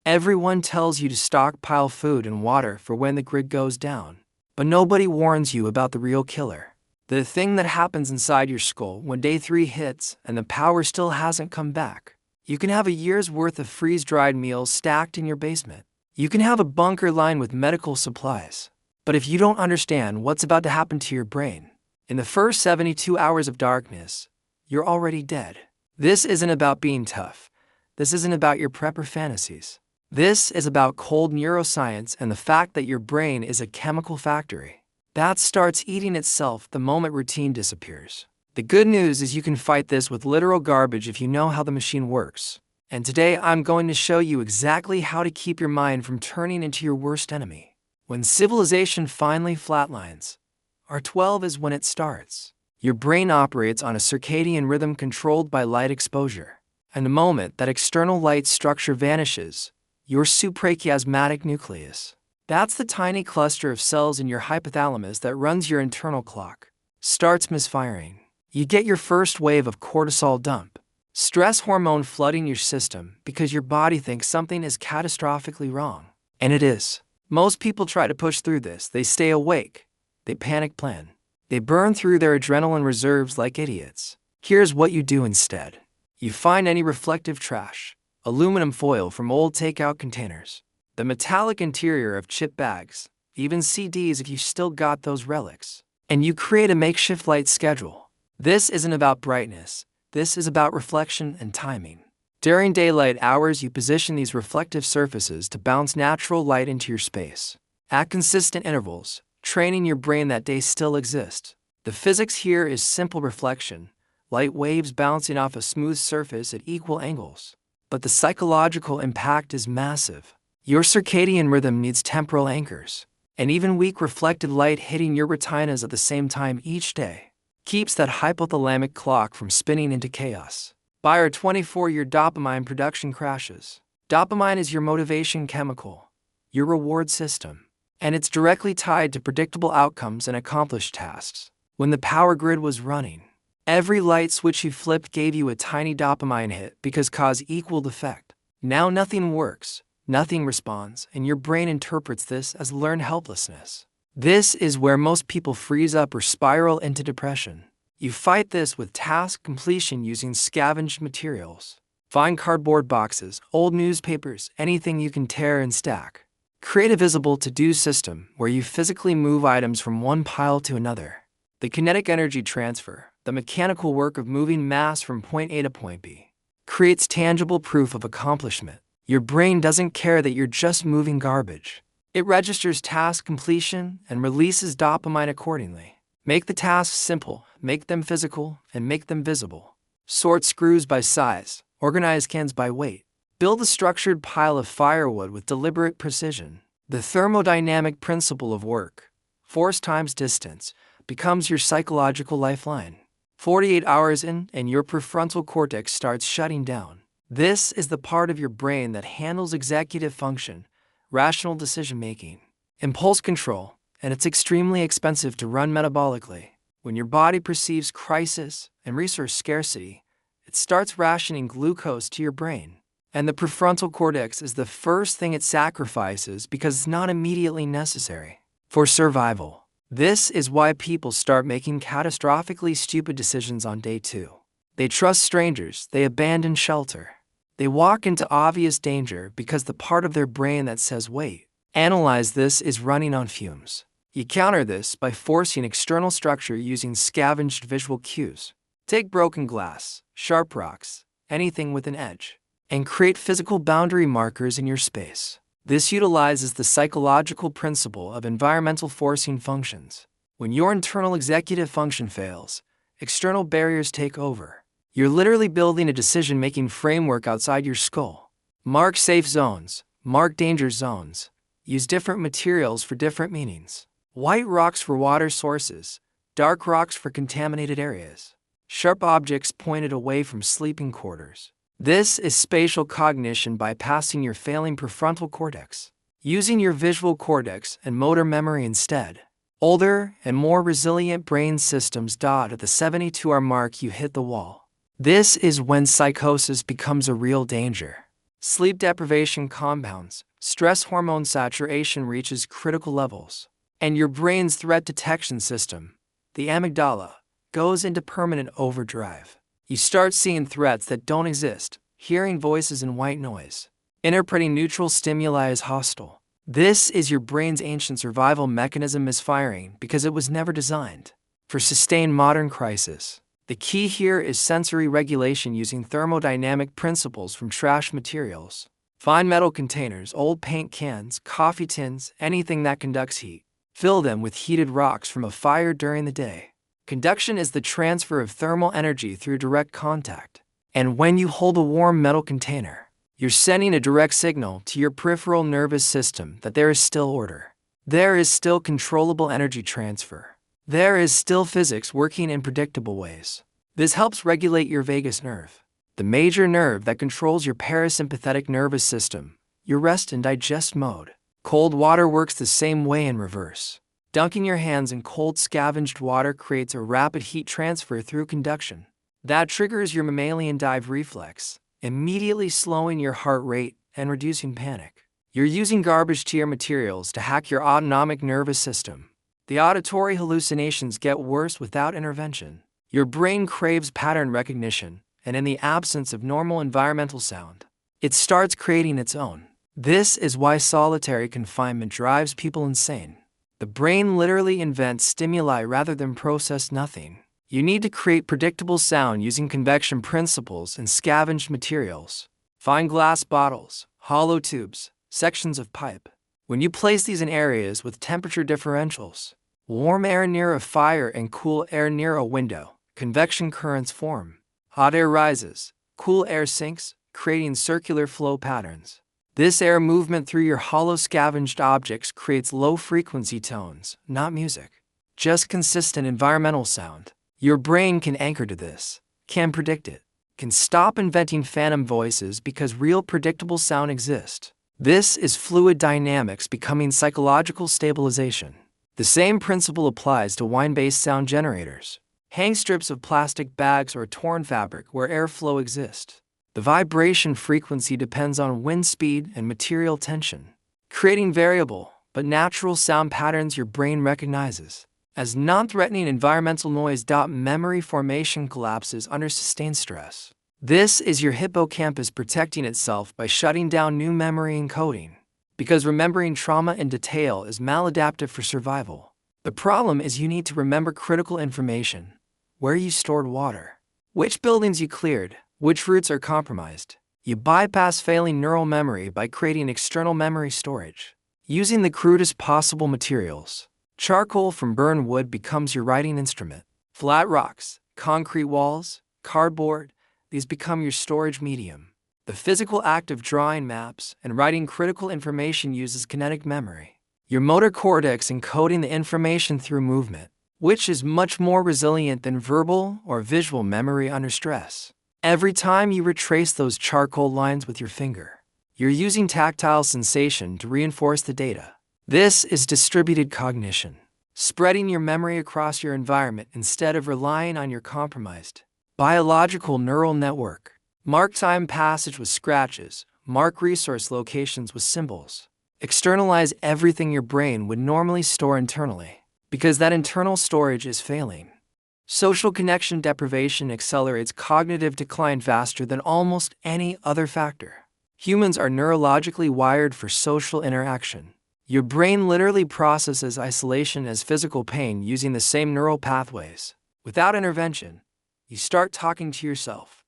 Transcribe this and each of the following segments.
Everyone tells you to stockpile food and water for when the grid goes down. But nobody warns you about the real killer. The thing that happens inside your skull when day 3 hits and the power still hasn't come back. You can have a year's worth of freeze-dried meals stacked in your basement. You can have a bunker lined with medical supplies. But if you don't understand what's about to happen to your brain, in the first 72 hours of darkness, you're already dead. This isn't about being tough. This isn't about your prepper fantasies. This is about cold neuroscience and the fact that your brain is a chemical factory that starts eating itself the moment routine disappears. The good news is you can fight this with literal garbage if you know how the machine works. And today I'm going to show you exactly how to keep your mind from turning into your worst enemy. When civilization finally flatlines, R12 is when it starts. Your brain operates on a circadian rhythm controlled by light exposure. And the moment that external light structure vanishes, your suprachiasmatic nucleus, that's the tiny cluster of cells in your hypothalamus that runs your internal clock, starts misfiring. You get your first wave of cortisol dump, stress hormone flooding your system because your body thinks something is catastrophically wrong. And it is. Most people try to push through this. They stay awake. They panic plan. They burn through their adrenaline reserves like idiots. Here's what you do instead. You find any reflective trash, aluminum foil from old takeout containers, the metallic interior of chip bags, even CDs if you still got those relics, and you create a makeshift light schedule. This isn't about brightness. This is about reflection and timing. During daylight hours, you position these reflective surfaces to bounce natural light into your space at consistent intervals, training your brain that they still exist. The physics here is simple reflection, light waves bouncing off a smooth surface at equal angles. But the psychological impact is massive. Your circadian rhythm needs temporal anchors, and even weak reflected light hitting your retinas at the same time each day keeps that hypothalamic clock from spinning into chaos. By R24, your dopamine production crashes. Dopamine is your motivation chemical, your reward system, and it's directly tied to predictable outcomes and accomplished tasks. When the power grid was running, every light switch you flipped gave you a tiny dopamine hit because cause equaled effect. Now nothing works, nothing responds, and your brain interprets this as learned helplessness. This is where most people freeze up or spiral into depression. You fight this with task completion using scavenged materials. Find cardboard boxes, old newspapers, anything you can tear and stack. Create a visible to-do system where you physically move items from one pile to another. The kinetic energy transfer, the mechanical work of moving mass from point A to point B, creates tangible proof of accomplishment. Your brain doesn't care that you're just moving garbage. It registers task completion and releases dopamine accordingly. Make the tasks simple, make them physical, and make them visible. Sort screws by size, organize cans by weight. Build a structured pile of firewood with deliberate precision. The thermodynamic principle of work, force times distance, becomes your psychological lifeline. 48 hours in, and your prefrontal cortex starts shutting down. This is the part of your brain that handles executive function, rational decision-making, impulse control, and it's extremely expensive to run metabolically. When your body perceives crisis and resource scarcity, it starts rationing glucose to your brain. And the prefrontal cortex is the first thing it sacrifices because it's not immediately necessary for survival. This is why people start making catastrophically stupid decisions on day 2. They trust strangers, they abandon shelter. They walk into obvious danger because the part of their brain that says, wait, analyze this is running on fumes. You counter this by forcing external structure using scavenged visual cues. Take broken glass, sharp rocks, anything with an edge, and create physical boundary markers in your space. This utilizes the psychological principle of environmental forcing functions. When your internal executive function fails, external barriers take over. You're literally building a decision-making framework outside your skull. Mark safe zones, mark danger zones. Use different materials for different meanings. White rocks for water sources, dark rocks for contaminated areas. Sharp objects pointed away from sleeping quarters. This is spatial cognition bypassing your failing prefrontal cortex, using your visual cortex and motor memory instead. Older and more resilient brain systems dot at the 72-hour mark you hit the wall. This is when psychosis becomes a real danger. Sleep deprivation compounds, stress hormone saturation reaches critical levels, and your brain's threat detection system, the amygdala, goes into permanent overdrive. You start seeing threats that don't exist, hearing voices in white noise, interpreting neutral stimuli as hostile. This is your brain's ancient survival mechanism misfiring because it was never designed for sustained modern crisis. The key here is sensory regulation using thermodynamic principles from trash materials. Find metal containers, old paint cans, coffee tins, anything that conducts heat. Fill them with heated rocks from a fire during the day. Conduction is the transfer of thermal energy through direct contact. And when you hold a warm metal container, you're sending a direct signal to your peripheral nervous system that there is still order. There is still controllable energy transfer. There is still physics working in predictable ways. This helps regulate your vagus nerve, the major nerve that controls your parasympathetic nervous system, your rest and digest mode. Cold water works the same way in reverse. Dunking your hands in cold scavenged water creates a rapid heat transfer through conduction. That triggers your mammalian dive reflex, immediately slowing your heart rate and reducing panic. You're using garbage tier materials to hack your autonomic nervous system. The auditory hallucinations get worse without intervention. Your brain craves pattern recognition, and in the absence of normal environmental sound, it starts creating its own. This is why solitary confinement drives people insane. The brain literally invents stimuli rather than process nothing. You need to create predictable sound using convection principles and scavenged materials. Find glass bottles, hollow tubes, sections of pipe. When you place these in areas with temperature differentials, warm air near a fire and cool air near a window, convection currents form. Hot air rises, cool air sinks, creating circular flow patterns. This air movement through your hollow scavenged objects creates low-frequency tones, not music, just consistent environmental sound. Your brain can anchor to this, can predict it, can stop inventing phantom voices because real predictable sound exists. This is fluid dynamics becoming psychological stabilization. The same principle applies to wine-based sound generators. Hang strips of plastic bags or torn fabric where airflow exists. The vibration frequency depends on wind speed and material tension, creating variable but natural sound patterns your brain recognizes as non-threatening environmental noise. Memory formation collapses under sustained stress. This is your hippocampus protecting itself by shutting down new memory encoding, because remembering trauma in detail is maladaptive for survival. The problem is you need to remember critical information: where you stored water, which buildings you cleared, which routes are compromised. You bypass failing neural memory by creating external memory storage. Using the crudest possible materials, charcoal from burned wood becomes your writing instrument. Flat rocks, concrete walls, cardboard, these become your storage medium. The physical act of drawing maps and writing critical information uses kinetic memory, your motor cortex encoding the information through movement, which is much more resilient than verbal or visual memory under stress. Every time you retrace those charcoal lines with your finger, you're using tactile sensation to reinforce the data. This is distributed cognition, spreading your memory across your environment instead of relying on your compromised biological neural network. Mark time passage with scratches, mark resource locations with symbols. Externalize everything your brain would normally store internally, because that internal storage is failing. Social connection deprivation accelerates cognitive decline faster than almost any other factor. Humans are neurologically wired for social interaction. Your brain literally processes isolation as physical pain using the same neural pathways. Without intervention, you start talking to yourself,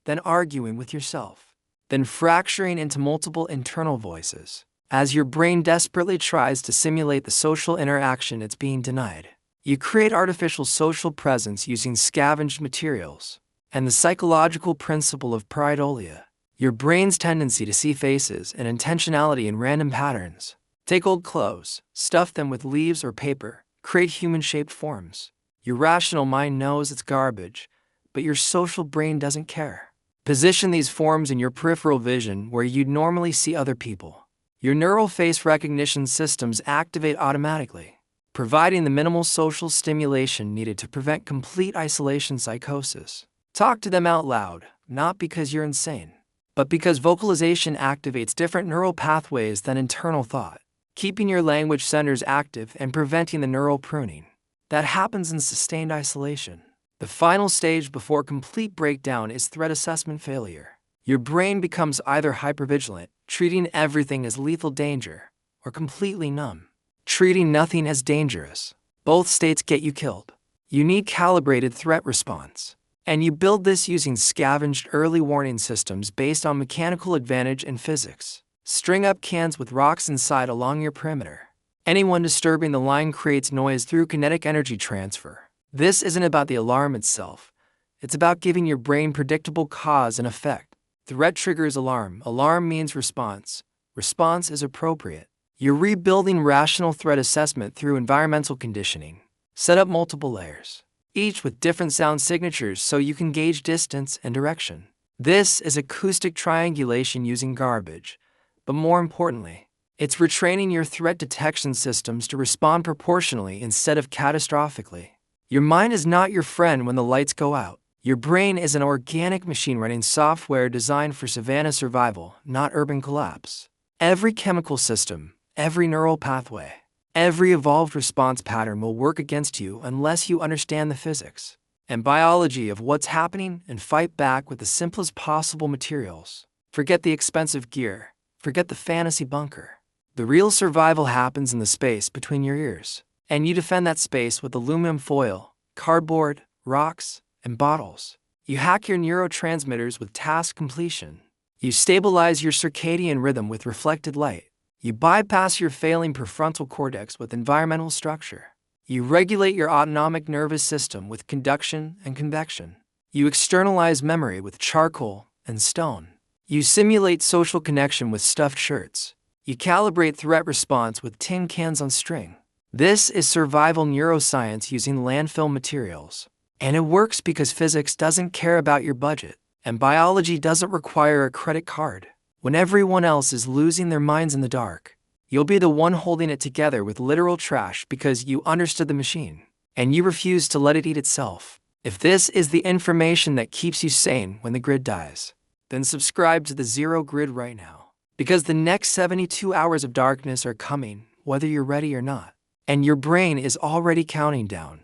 then arguing with yourself, then fracturing into multiple internal voices, as your brain desperately tries to simulate the social interaction it's being denied. You create artificial social presence using scavenged materials, and the psychological principle of pareidolia, your brain's tendency to see faces and intentionality in random patterns. Take old clothes, stuff them with leaves or paper, create human-shaped forms. Your rational mind knows it's garbage, but your social brain doesn't care. Position these forms in your peripheral vision where you'd normally see other people. Your neural face recognition systems activate automatically, providing the minimal social stimulation needed to prevent complete isolation psychosis. Talk to them out loud, not because you're insane, but because vocalization activates different neural pathways than internal thought, keeping your language centers active and preventing the neural pruning that happens in sustained isolation. The final stage before complete breakdown is threat assessment failure. Your brain becomes either hypervigilant, treating everything as lethal danger, or completely numb, treating nothing as dangerous. Both states get you killed. You need calibrated threat response. And you build this using scavenged early warning systems based on mechanical advantage and physics. String up cans with rocks inside along your perimeter. Anyone disturbing the line creates noise through kinetic energy transfer. This isn't about the alarm itself. It's about giving your brain predictable cause and effect. Threat triggers alarm. Alarm means response. Response is appropriate. You're rebuilding rational threat assessment through environmental conditioning. Set up multiple layers, each with different sound signatures so you can gauge distance and direction. This is acoustic triangulation using garbage, but more importantly, it's retraining your threat detection systems to respond proportionally instead of catastrophically. Your mind is not your friend when the lights go out. Your brain is an organic machine running software designed for savanna survival, not urban collapse. Every chemical system, every neural pathway, every evolved response pattern will work against you unless you understand the physics and biology of what's happening and fight back with the simplest possible materials. Forget the expensive gear. Forget the fantasy bunker. The real survival happens in the space between your ears, and you defend that space with aluminum foil, cardboard, rocks, and bottles. You hack your neurotransmitters with task completion. You stabilize your circadian rhythm with reflected light. You bypass your failing prefrontal cortex with environmental structure. You regulate your autonomic nervous system with conduction and convection. You externalize memory with charcoal and stone. You simulate social connection with stuffed shirts. You calibrate threat response with tin cans on string. This is survival neuroscience using landfill materials. And it works because physics doesn't care about your budget, and biology doesn't require a credit card. When everyone else is losing their minds in the dark, you'll be the one holding it together with literal trash because you understood the machine, and you refuse to let it eat itself. If this is the information that keeps you sane when the grid dies, then subscribe to the Zero Grid right now. Because the next 72 hours of darkness are coming, whether you're ready or not. And your brain is already counting down.